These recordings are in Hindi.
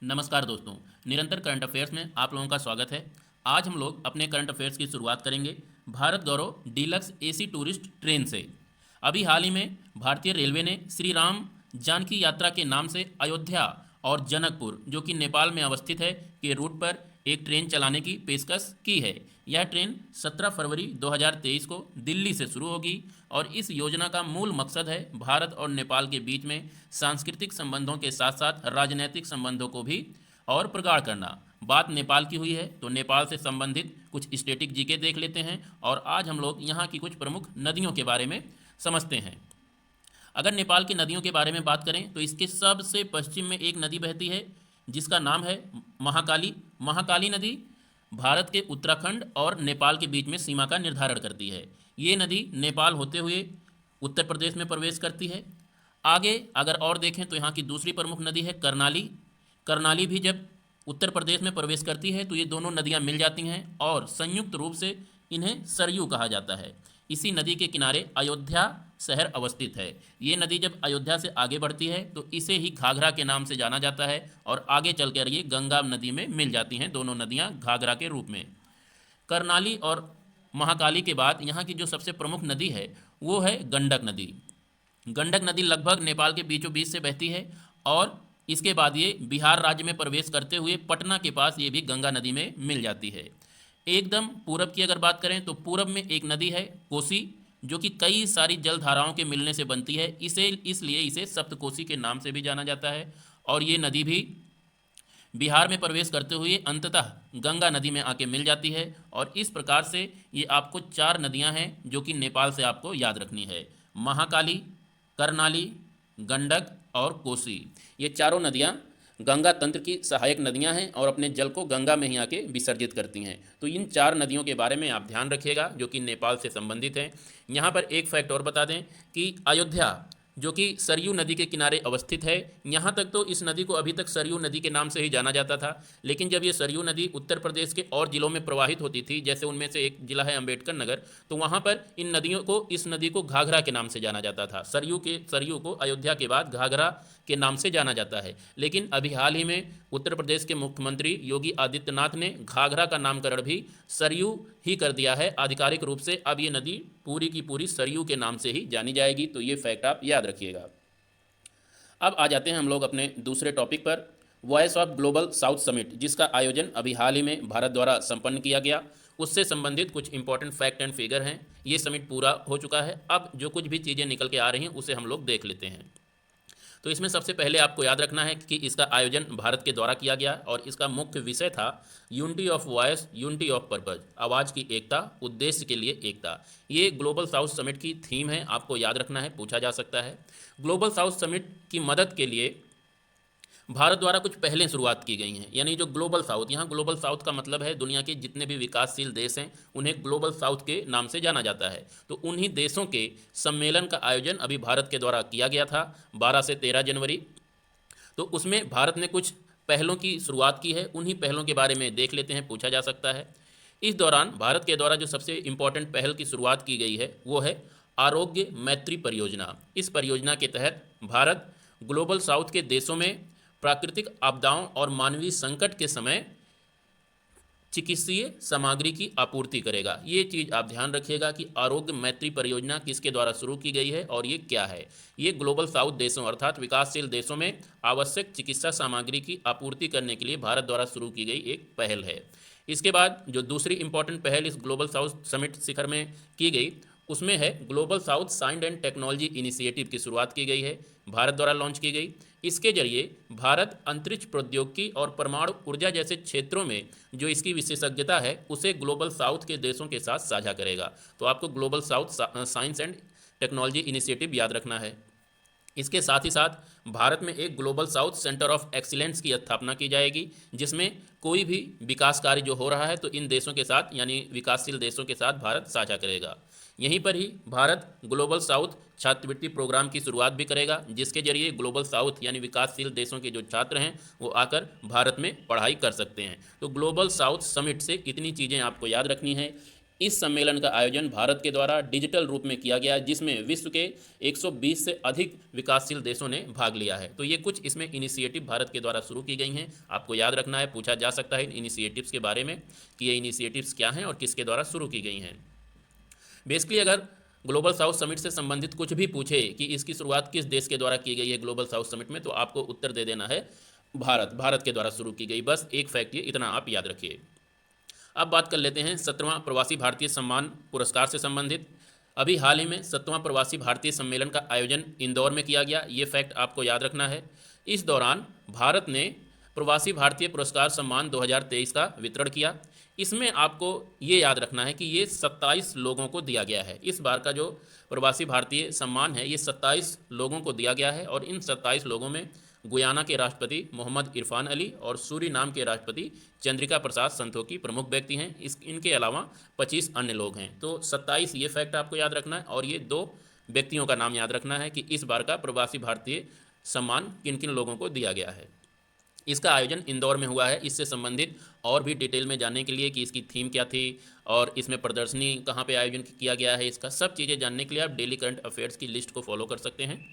नमस्कार दोस्तों। निरंतर करंट अफेयर्स में आप लोगों का स्वागत है। आज हम लोग अपने करंट अफेयर्स की शुरुआत करेंगे भारत गौरव डीलक्स एसी टूरिस्ट ट्रेन से। अभी हाल ही में भारतीय रेलवे ने श्री राम जानकी यात्रा के नाम से अयोध्या और जनकपुर, जो कि नेपाल में अवस्थित है, के रूट पर एक ट्रेन चलाने की पेशकश की है। यह ट्रेन 17 फरवरी 2023 को दिल्ली से शुरू होगी और इस योजना का मूल मकसद है भारत और नेपाल के बीच में सांस्कृतिक संबंधों के साथ साथ राजनीतिक संबंधों को भी और प्रगाढ़ करना। बात नेपाल की हुई है तो नेपाल से संबंधित कुछ स्टैटिक जीके देख लेते हैं और आज हम लोग यहाँ की कुछ प्रमुख नदियों के बारे में समझते हैं। अगर नेपाल की नदियों के बारे में बात करें तो इसके सबसे पश्चिम में एक नदी बहती है जिसका नाम है महाकाली। महाकाली नदी भारत के उत्तराखंड और नेपाल के बीच में सीमा का निर्धारण करती है। ये नदी नेपाल होते हुए उत्तर प्रदेश में प्रवेश करती है। आगे अगर और देखें तो यहाँ की दूसरी प्रमुख नदी है कर्नाली। कर्नाली भी जब उत्तर प्रदेश में प्रवेश करती है तो ये दोनों नदियाँ मिल जाती हैं और संयुक्त रूप से इन्हें सरयू कहा जाता है। इसी नदी के किनारे अयोध्या शहर अवस्थित है। ये नदी जब अयोध्या से आगे बढ़ती है तो इसे ही घाघरा के नाम से जाना जाता है और आगे चलकर ये गंगा नदी में मिल जाती हैं, दोनों नदियाँ घाघरा के रूप में। कर्नाली और महाकाली के बाद यहाँ की जो सबसे प्रमुख नदी है वो है गंडक नदी। गंडक नदी लगभग नेपाल के बीचों बीच से बहती है और इसके बाद ये बिहार राज्य में प्रवेश करते हुए पटना के पास ये भी गंगा नदी में मिल जाती है। एकदम पूरब की अगर बात करें तो पूरब में एक नदी है कोसी, जो कि कई सारी जल धाराओं के मिलने से बनती है। इसलिए इसे सप्तकोसी के नाम से भी जाना जाता है और ये नदी भी बिहार में प्रवेश करते हुए अंततः गंगा नदी में आके मिल जाती है। और इस प्रकार से ये आपको 4 नदियां हैं जो कि नेपाल से आपको याद रखनी है: महाकाली, कर्नाली, गंडक और कोसी। ये चारों नदियाँ गंगा तंत्र की सहायक नदियाँ हैं और अपने जल को गंगा में ही आके विसर्जित करती हैं। तो इन 4 नदियों के बारे में आप ध्यान रखिएगा जो कि नेपाल से संबंधित हैं। यहाँ पर एक फैक्ट और बता दें कि अयोध्या जो कि सरयू नदी के किनारे अवस्थित है, यहाँ तक तो इस नदी को अभी तक सरयू नदी के नाम से ही जाना जाता था, लेकिन जब ये सरयू नदी उत्तर प्रदेश के और जिलों में प्रवाहित होती थी, जैसे उनमें से एक जिला है अम्बेडकर नगर, तो वहाँ पर इस नदी को घाघरा के नाम से जाना जाता था। सरयू को अयोध्या के बाद घाघरा के नाम से जाना जाता है। लेकिन अभी हाल ही में उत्तर प्रदेश के मुख्यमंत्री योगी आदित्यनाथ ने घाघरा का नामकरण भी सरयू ही कर दिया है आधिकारिक रूप से। अब ये नदी पूरी की पूरी सरयू के नाम से ही जानी जाएगी, तो ये फैक्ट आप याद रखिएगा। अब आ जाते हैं हम लोग अपने दूसरे टॉपिक पर, voice of global south summit, जिसका आयोजन अभी हाल ही में भारत द्वारा संपन्न किया गया। उससे संबंधित कुछ इंपॉर्टेंट फैक्ट एंड फिगर हैं। ये समिट पूरा हो चुका है, अब जो कुछ भी चीज़ें निकल के आ रही हैं उसे हम लोग देख लेते हैं। तो इसमें सबसे पहले आपको याद रखना है कि इसका आयोजन भारत के द्वारा किया गया और इसका मुख्य विषय था unity of voice, unity of purpose, आवाज़ की एकता, उद्देश्य के लिए एकता। ये ग्लोबल साउथ समिट की थीम है, आपको याद रखना है, पूछा जा सकता है। ग्लोबल साउथ समिट की मदद के लिए भारत द्वारा कुछ पहले शुरुआत की गई हैं। यानी जो ग्लोबल साउथ, यहाँ ग्लोबल साउथ का मतलब है दुनिया के जितने भी विकासशील देश हैं उन्हें ग्लोबल साउथ के नाम से जाना जाता है। तो उन्हीं देशों के सम्मेलन का आयोजन अभी भारत के द्वारा किया गया था 12 से 13 जनवरी। तो उसमें भारत ने कुछ पहलों की शुरुआत की है, उन्हीं पहलों के बारे में देख लेते हैं, पूछा जा सकता है। इस दौरान भारत के द्वारा जो सबसे इम्पॉर्टेंट पहल की शुरुआत की गई है वो है आरोग्य मैत्री परियोजना। इस परियोजना के तहत भारत ग्लोबल साउथ के देशों में प्राकृतिक आपदाओं और मानवीय संकट के समय चिकित्सीय सामग्री की आपूर्ति करेगा। ये चीज़ आप ध्यान रखिएगा कि आरोग्य मैत्री परियोजना किसके द्वारा शुरू की गई है और ये क्या है। ये ग्लोबल साउथ देशों अर्थात विकासशील देशों में आवश्यक चिकित्सा सामग्री की आपूर्ति करने के लिए भारत द्वारा शुरू की गई एक पहल है। इसके बाद जो दूसरी इंपॉर्टेंट पहल इस ग्लोबल साउथ समिट शिखर में की गई उसमें है global south science and technology initiative की शुरुआत की गई है, भारत द्वारा लॉन्च की गई। इसके जरिए भारत अंतरिक्ष प्रौद्योगिकी और परमाणु ऊर्जा जैसे क्षेत्रों में जो इसकी विशेषज्ञता है उसे ग्लोबल साउथ के देशों के साथ साझा करेगा। तो आपको global south science and technology initiative याद रखना है। इसके साथ ही साथ भारत में एक global south centre of excellence की स्थापना की जाएगी, जिसमें कोई भी विकास कार्य जो हो रहा है तो इन देशों के साथ यानी विकासशील देशों के साथ भारत साझा करेगा। यहीं पर ही भारत ग्लोबल साउथ छात्रवृत्ति प्रोग्राम की शुरुआत भी करेगा, जिसके जरिए ग्लोबल साउथ यानी विकासशील देशों के जो छात्र हैं वो आकर भारत में पढ़ाई कर सकते हैं। तो ग्लोबल साउथ समिट से इतनी चीज़ें आपको याद रखनी है। इस सम्मेलन का आयोजन भारत के द्वारा डिजिटल रूप में किया गया, जिसमें विश्व के 120 से अधिक विकासशील देशों ने भाग लिया है। तो ये कुछ इसमें इनिशिएटिव भारत के द्वारा शुरू की गई हैं। आपको याद रखना है, पूछा जा सकता है इन इनिशिएटिव्स के बारे में कि ये इनिशिएटिव्स क्या हैं और किसके द्वारा शुरू की गई हैं। बेसिकली अगर ग्लोबल साउथ समिट से संबंधित कुछ भी पूछे कि इसकी शुरुआत किस देश के द्वारा की गई है ग्लोबल साउथ समिट में, तो आपको उत्तर दे देना है भारत के द्वारा शुरू की गई। बस एक फैक्ट ये इतना आप याद रखिए। अब बात कर लेते हैं 7वां प्रवासी भारतीय सम्मान पुरस्कार से संबंधित। अभी हाल ही में 7वां प्रवासी भारतीय सम्मेलन का आयोजन इंदौर में किया गया, ये फैक्ट आपको याद रखना है। इस दौरान भारत ने प्रवासी भारतीय पुरस्कार सम्मान 2023 का वितरण किया। इसमें आपको ये याद रखना है कि ये 27 लोगों को दिया गया है। इस बार का जो प्रवासी भारतीय सम्मान है ये 27 लोगों को दिया गया है और इन 27 लोगों में गुयाना के राष्ट्रपति मोहम्मद इरफान अली और सूरीनाम के राष्ट्रपति चंद्रिका प्रसाद संतोखी प्रमुख व्यक्ति हैं। इनके अलावा 25 अन्य लोग हैं। तो 27 ये फैक्ट आपको याद रखना है और ये 2 व्यक्तियों का नाम याद रखना है कि इस बार का प्रवासी भारतीय सम्मान किन किन लोगों को दिया गया है। इसका आयोजन इंदौर में हुआ है। इससे संबंधित और भी डिटेल में जानने के लिए कि इसकी थीम क्या थी और इसमें प्रदर्शनी कहाँ पे आयोजन किया गया है, इसका सब चीज़ें जानने के लिए आप डेली करंट अफेयर्स की लिस्ट को फॉलो कर सकते हैं।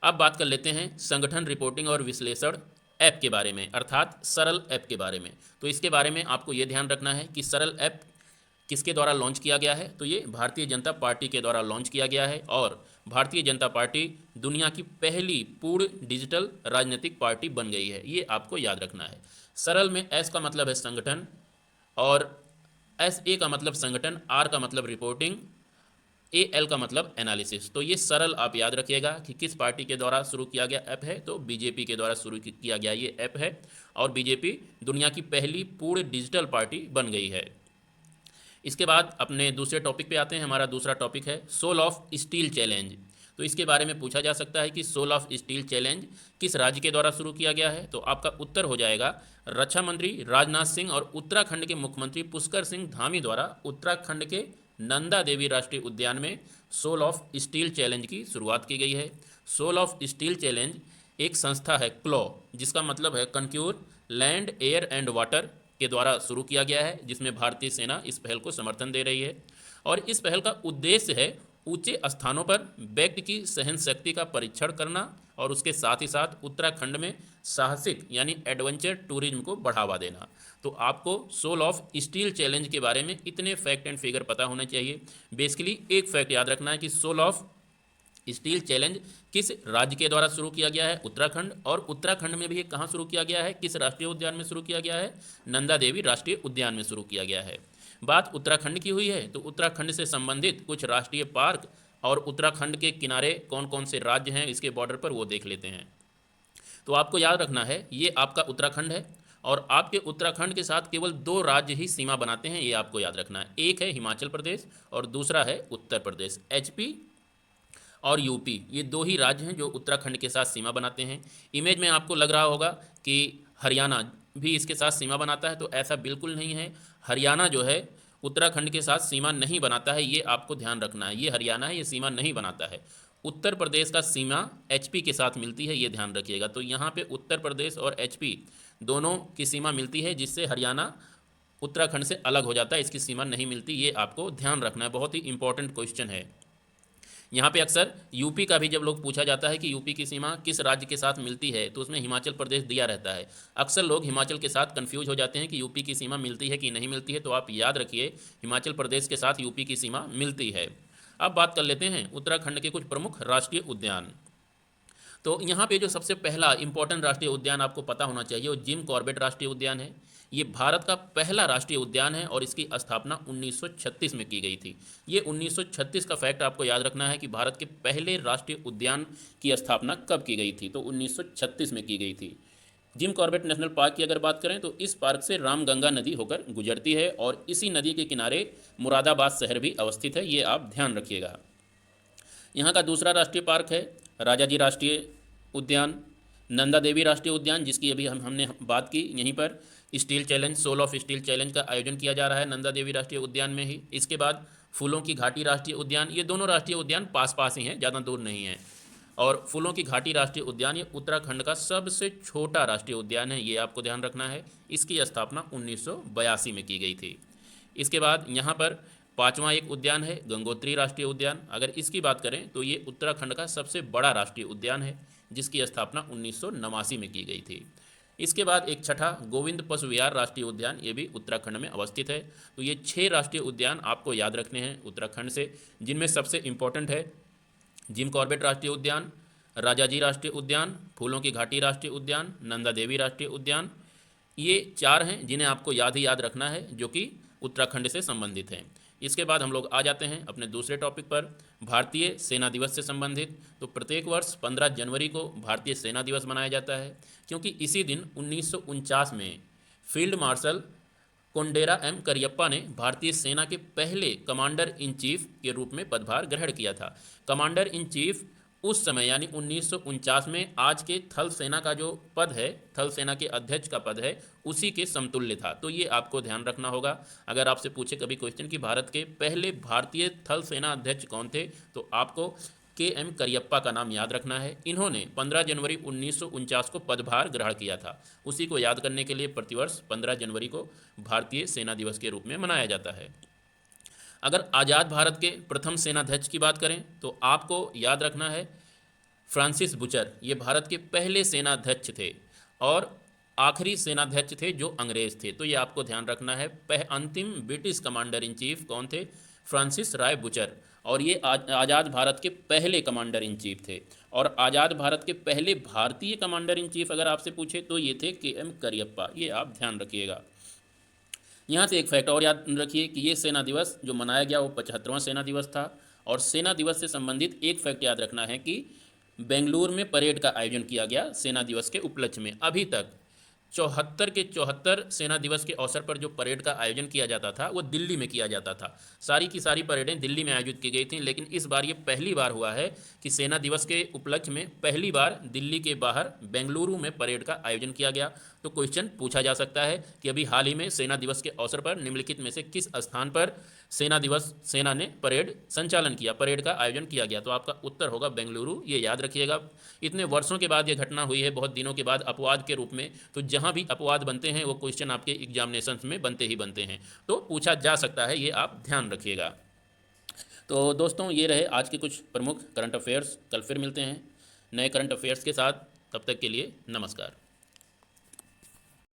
अब बात कर लेते हैं संगठन रिपोर्टिंग और विश्लेषण ऐप के बारे में, अर्थात सरल ऐप के बारे में। तो इसके बारे में आपको ये ध्यान रखना है कि सरल ऐप किसके द्वारा लॉन्च किया गया है, तो ये भारतीय जनता पार्टी के द्वारा लॉन्च किया गया है और भारतीय जनता पार्टी दुनिया की पहली पूर्ण डिजिटल राजनीतिक पार्टी बन गई है। ये आपको याद रखना है। सरल में एस का मतलब है संगठन और SA का मतलब संगठन, R का मतलब रिपोर्टिंग, AL का मतलब एनालिसिस। तो ये सरल आप याद रखिएगा कि किस पार्टी के द्वारा शुरू किया गया ऐप है, तो बीजेपी के द्वारा शुरू किया गया ये ऐप है और बीजेपी दुनिया की पहली पूर्ण डिजिटल पार्टी बन गई है। इसके बाद अपने दूसरे टॉपिक पे आते हैं। हमारा दूसरा टॉपिक है सोल ऑफ स्टील चैलेंज। तो इसके बारे में पूछा जा सकता है कि सोल ऑफ स्टील चैलेंज किस राज्य के द्वारा शुरू किया गया है, तो आपका उत्तर हो जाएगा रक्षा मंत्री राजनाथ सिंह और उत्तराखंड के मुख्यमंत्री पुष्कर सिंह धामी द्वारा उत्तराखंड के नंदा देवी राष्ट्रीय उद्यान में सोल ऑफ स्टील चैलेंज की शुरुआत की गई है। सोल ऑफ स्टील चैलेंज एक संस्था है क्लॉ, जिसका मतलब है conquer land air and water के द्वारा शुरू किया गया है, जिसमें भारतीय सेना इस पहल को समर्थन दे रही है। और इस पहल का उद्देश्य है ऊंचे स्थानों पर व्यक्ति की सहन शक्ति का परीक्षण करना और उसके साथ ही साथ उत्तराखंड में साहसिक यानी एडवेंचर टूरिज्म को बढ़ावा देना। तो आपको सोल ऑफ स्टील चैलेंज के बारे में इतने फैक्ट एंड फिगर पता होने चाहिए। बेसिकली एक फैक्ट याद रखना है कि सोल ऑफ स्टील चैलेंज किस राज्य के द्वारा शुरू किया गया है, उत्तराखंड। और उत्तराखंड में भी ये कहाँ शुरू किया गया है, किस राष्ट्रीय उद्यान में शुरू किया गया है, नंदा देवी राष्ट्रीय उद्यान में शुरू किया गया है। बात उत्तराखंड की हुई है तो उत्तराखंड से संबंधित कुछ राष्ट्रीय पार्क और उत्तराखंड के किनारे कौन कौन से राज्य हैं इसके बॉर्डर पर वो देख लेते हैं। तो आपको याद रखना है ये आपका उत्तराखंड है और आपके उत्तराखंड के साथ केवल 2 राज्य ही सीमा बनाते हैं, ये आपको याद रखना है। एक है हिमाचल प्रदेश और दूसरा है उत्तर प्रदेश। HP और UP ये 2 ही राज्य हैं जो उत्तराखंड के साथ सीमा बनाते हैं। इमेज में आपको लग रहा होगा कि हरियाणा भी इसके साथ सीमा बनाता है, तो ऐसा बिल्कुल नहीं है। हरियाणा जो है उत्तराखंड के साथ सीमा नहीं बनाता है, ये आपको ध्यान रखना है। ये हरियाणा है, ये सीमा नहीं बनाता है। उत्तर प्रदेश का सीमा HP के साथ मिलती है, ये ध्यान रखिएगा। तो यहाँ पे उत्तर प्रदेश और HP दोनों की सीमा मिलती है, जिससे हरियाणा उत्तराखंड से अलग हो जाता है, इसकी सीमा नहीं मिलती। ये आपको ध्यान रखना है, बहुत ही इंपॉर्टेंट क्वेश्चन है। यहाँ पे अक्सर UP का भी जब लोग पूछा जाता है कि UP की सीमा किस राज्य के साथ मिलती है, तो उसमें हिमाचल प्रदेश दिया रहता है। अक्सर लोग हिमाचल के साथ कंफ्यूज हो जाते हैं कि UP की सीमा मिलती है कि नहीं मिलती है, तो आप याद रखिए हिमाचल प्रदेश के साथ UP की सीमा मिलती है। अब बात कर लेते हैं उत्तराखंड के कुछ प्रमुख राष्ट्रीय उद्यान। तो यहाँ पे जो सबसे पहला इंपॉर्टेंट राष्ट्रीय उद्यान आपको पता होना चाहिए वो जिम कॉर्बेट राष्ट्रीय उद्यान है। ये भारत का पहला राष्ट्रीय उद्यान है और इसकी स्थापना 1936 में की गई थी। ये 1936 का फैक्ट आपको याद रखना है कि भारत के पहले राष्ट्रीय उद्यान की स्थापना कब की गई थी, तो 1936 में की गई थी। जिम कॉर्बेट नेशनल पार्क की अगर बात करें तो इस पार्क से रामगंगा नदी होकर गुजरती है और इसी नदी के किनारे मुरादाबाद शहर भी अवस्थित है, ये आप ध्यान रखिएगा। यहाँ का दूसरा राष्ट्रीय पार्क है राजाजी राष्ट्रीय उद्यान, नंदा देवी राष्ट्रीय उद्यान, जिसकी अभी हमने बात की। यहीं पर steel challenge, soul of steel challenge का आयोजन किया जा रहा है नंदा देवी राष्ट्रीय उद्यान में ही। इसके बाद फूलों की घाटी राष्ट्रीय उद्यान, ये दोनों राष्ट्रीय उद्यान पास पास ही हैं, ज़्यादा दूर नहीं हैं। और फूलों की घाटी राष्ट्रीय उद्यान ये उत्तराखंड का सबसे छोटा राष्ट्रीय उद्यान है, ये आपको ध्यान रखना है। इसकी स्थापना 1982 में की गई थी। इसके बाद यहाँ पर पांचवा एक उद्यान है गंगोत्री राष्ट्रीय उद्यान। अगर इसकी बात करें तो ये उत्तराखंड का सबसे बड़ा राष्ट्रीय उद्यान है, जिसकी स्थापना 1989 में की गई थी। इसके बाद एक छठा गोविंद पशु विहार राष्ट्रीय उद्यान, ये भी उत्तराखंड में अवस्थित है। तो ये 6 राष्ट्रीय उद्यान आपको याद रखने हैं उत्तराखंड से, जिनमें सबसे इम्पोर्टेंट है जिम कॉर्बेट राष्ट्रीय उद्यान, राजाजी राष्ट्रीय उद्यान, फूलों की घाटी राष्ट्रीय उद्यान, नंदा देवी राष्ट्रीय उद्यान। ये 4 हैं जिन्हें आपको याद रखना है, जो कि उत्तराखंड से संबंधित हैं। इसके बाद हम लोग आ जाते हैं अपने दूसरे टॉपिक पर, भारतीय सेना दिवस से संबंधित। तो प्रत्येक वर्ष 15 जनवरी को भारतीय सेना दिवस मनाया जाता है, क्योंकि इसी दिन 1949 में फील्ड मार्शल कोंडेरा एम करियप्पा ने भारतीय सेना के पहले कमांडर इन चीफ के रूप में पदभार ग्रहण किया था। कमांडर इन चीफ उस समय यानी 1949 में आज के थल सेना का जो पद है, थल सेना के अध्यक्ष का पद है, उसी के समतुल्य था। तो ये आपको ध्यान रखना होगा। अगर आपसे पूछे कभी क्वेश्चन कि भारत के पहले भारतीय थल सेना अध्यक्ष कौन थे, तो आपको के.एम. करियप्पा का नाम याद रखना है। इन्होंने 15 जनवरी 1949 को पदभार ग्रहण किया था। उसी को याद करने के लिए प्रतिवर्ष 15 जनवरी को भारतीय सेना दिवस के रूप में मनाया जाता है। अगर आज़ाद भारत के प्रथम सेनाध्यक्ष की बात करें तो आपको याद रखना है फ्रांसिस बुचर। ये भारत के पहले सेनाध्यक्ष थे और आखिरी सेनाध्यक्ष थे जो अंग्रेज थे। तो ये आपको ध्यान रखना है। अंतिम ब्रिटिश कमांडर इन चीफ कौन थे? फ्रांसिस राय बुचर। और ये आज़ाद भारत के पहले कमांडर इन चीफ थे। और आज़ाद भारत के पहले भारतीय कमांडर इन चीफ अगर आपसे पूछे तो ये थे के.एम. करियप्पा। ये आप ध्यान रखिएगा। यहाँ से एक फैक्ट और याद रखिए कि ये सेना दिवस जो मनाया गया वो 75वां सेना दिवस था। और सेना दिवस से संबंधित एक फैक्ट याद रखना है कि बेंगलुरु में परेड का आयोजन किया गया सेना दिवस के उपलक्ष्य में। अभी तक 74 के 74 सेना दिवस के अवसर पर जो परेड का आयोजन किया जाता था वो दिल्ली में किया जाता था। सारी की सारी परेडें दिल्ली में आयोजित की गई थी, लेकिन इस बार ये पहली बार हुआ है कि सेना दिवस के उपलक्ष्य में पहली बार दिल्ली के बाहर बेंगलुरु में परेड का आयोजन किया गया। तो क्वेश्चन पूछा जा सकता है कि अभी हाल ही में सेना दिवस के अवसर पर निम्नलिखित में से किस स्थान पर सेना ने परेड संचालन किया, परेड का आयोजन किया गया? तो आपका उत्तर होगा बेंगलुरु। ये याद रखिएगा। इतने वर्षों के बाद ये घटना हुई है, बहुत दिनों के बाद अपवाद के रूप में। तो जहाँ भी अपवाद बनते हैं वो क्वेश्चन आपके एग्जामिनेशन में बनते ही बनते हैं, तो पूछा जा सकता है। ये आप ध्यान रखिएगा। तो दोस्तों ये रहे आज के कुछ प्रमुख करंट अफेयर्स। कल फिर मिलते हैं नए करंट अफेयर्स के साथ। तब तक के लिए नमस्कार।